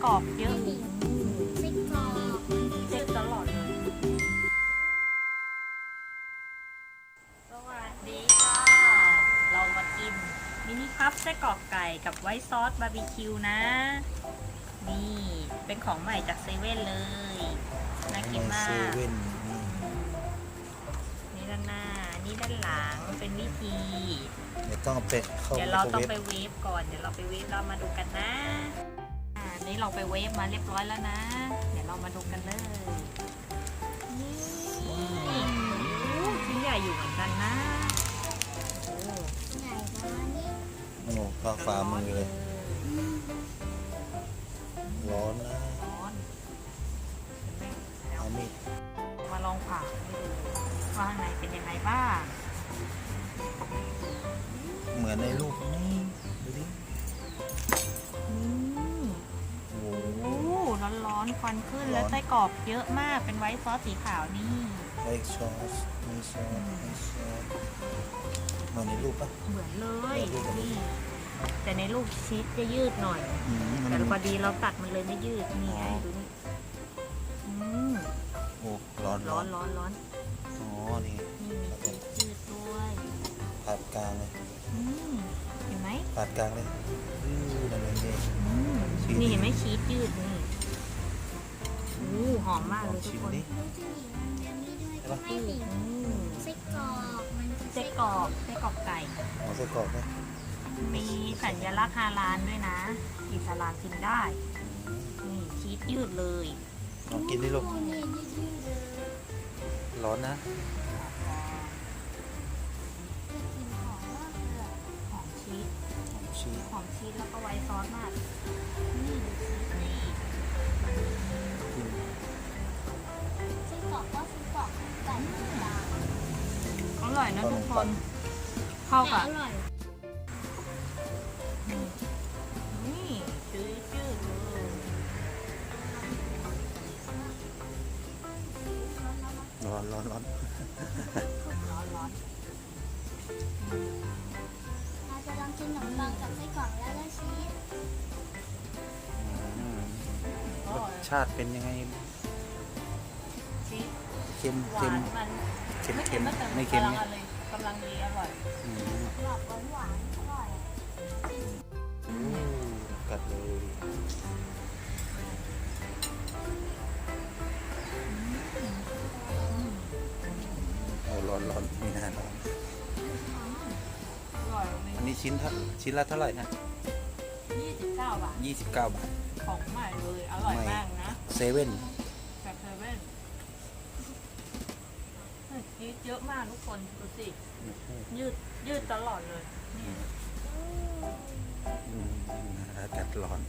กรอกเยอะ ไส้กรอก เจ็บตลอดเลยสวัสดีค่ะ เรามากินมินิคัพไส้กรอกไก่กับไวท์ซอสบาร์บีคิวนะ นี่เป็นของใหม่จากเซเว่นเลยน่ากินมา เซ ก เว่น นี่ด้านหน้า นี่ด้านหลังเป็นวิธี เดี๋ยวต้องเอาไปเข้า เดี๋ยวเราต้อง ไม ไป โครเวฟ เวฟก่อน เดี๋ยวเราไปเวฟเรามาดูกันนะนี่เราไปเวฟมาเรียบร้อยแล้วนะ เดี๋ยวเรามาดูกันเลย นี่โอ้ชิ้นใหญ่อยู่เหมือนกันนะโอ้ ใหญ่ประมาณนี้ โอ้เข้าฝ่ามือเลย ร้อนนะ ร้อนเห็นไหมเดี๋ยว เอามีด มาลองผ่าให้ดูว่าข้างในเป็นยังไงบ้าง เหมือนในรูปนี่ดูดิ อืม โอ้โห โอ้ร้อนๆควันขึ้นแล้วไส้กรอกเยอะมากเป็นไวท์ซอสสีขาวนี่ ไว้ซอสมีซอสมีซอสเหมือนในรูปปะ เหมือนเลย เหมือนรูป นี่แต่ในลูกชีสจะยืดหน่อย มั แต่พอดีเราตัดมันเลยไม่ยืดนี่ไงดูนี่อืม โอ้ร้อน ร้อนร้อนร้อน อ๋อนี่ นี่มีชีสยืดด้วย ผ่านกลางเลย อืมเห็นไหม ผ่านกลางเลยนั่นเองนี่ อืม ชีส นี่เห็นไหมชีสยืดนี่โอ้หอมมากเลยทุก ชิม คน ดิ ดูสิมันยังมีด้วย ใช่ปะ ไม่สิ อืม ไส้กรอกมันคือ ไส้กรอกไส้กรอกไก่ เอาไส้กรอกไหม มีสัญลักษณ์ฮาลาลด้วยนะอิสลามกินได้นี่ชีสยืดเลย ลองกินดิลูก โอ้เนี่ยยืดๆเลย ร้อนนะ กินหอมมากเลยอะ หอมชีส ชีส หอมชีสแล้วก็ไวท์ซอสมากนี่ดูชีสนี่ กิน ไส้กรอกก็ไส้กรอกไก่ธรรมดา อร่อยนะ ขน ทุก ม ค ปั น ง เข้า แต่ กับ อร่อย นี่จืดจืดเลย ร้อนร้อนร้อน ร้อนร้อน เราจะลองกินขนมปังกับไส้กรอกแล้วก็ชีส รสชาติเป็นยังไง ชีส เค็ม หวา เค็ม นมัน เค็ม ไม่ เค็ เค็ม ม ไม่เค็ม ไม่เค็ม กำลัง เนี่ย เลยกำลังดีอร่อย อืม กรอบหวานๆอร่อย กัดเลยเอาร้อนร้อนมีนาร้อน อร่อย อันนี้ชิ้นละเท่าไหร่นะ 29 บาท 29 บาท ของใหม่เลยอร่อยมากนะ เซเว่น จากเซเว่นชีสเยอะมากทุกคนดูสิยืดตลอดเลยนี่ อากาศร้อน